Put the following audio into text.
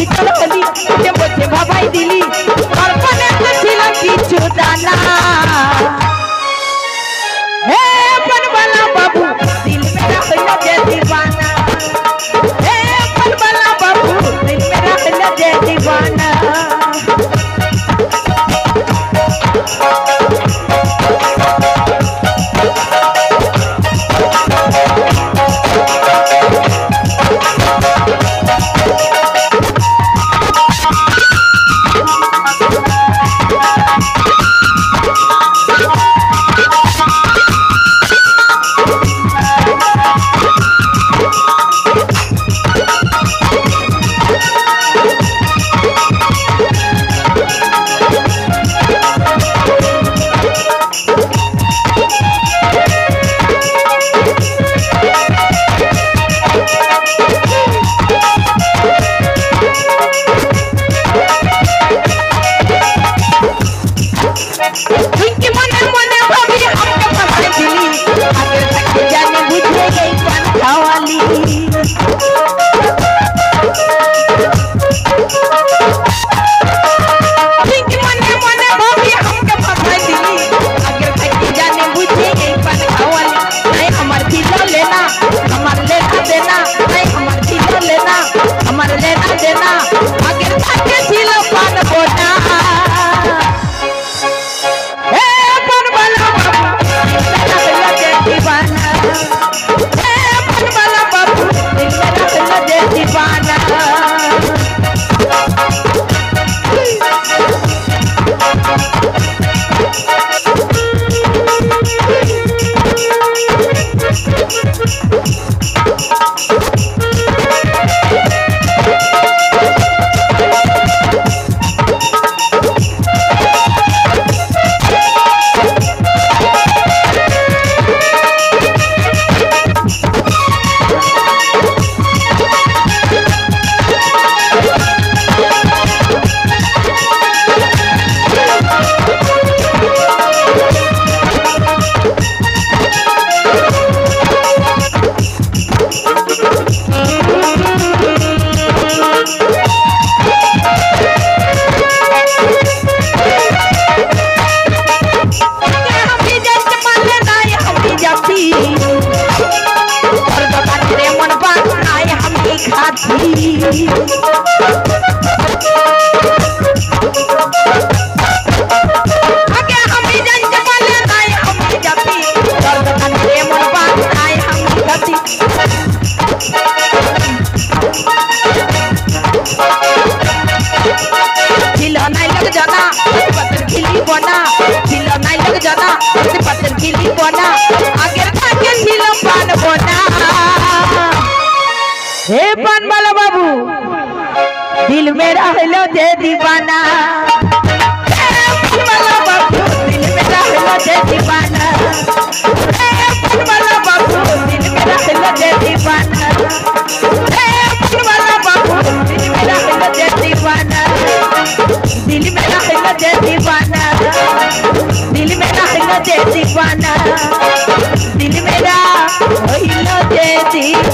ভিতর হলি যে বসে ভাবাই দিলি কল্পনা ছিল কিছু জানা হে बनवाला बाबू दिल मेरा हल्ला जय दीवाना हे बनवाला बाबू दिल मेरा हल्ला जय दीवाना हे बनवाला बाबू दिल मेरा हल्ला जय दीवाना बनवाला बाबू दिल मेरा हल्ला जय दीवाना बनवाला बाबू दिल मेरा हल्ला जय दीवाना बनवाला बाबू दिल मेरा हल्ला जय दीवाना दिल मेरा हल्ला जय दीवाना दिल मेरा हल्ला जय दीवाना दिल मेरा हल्ला जय दीवाना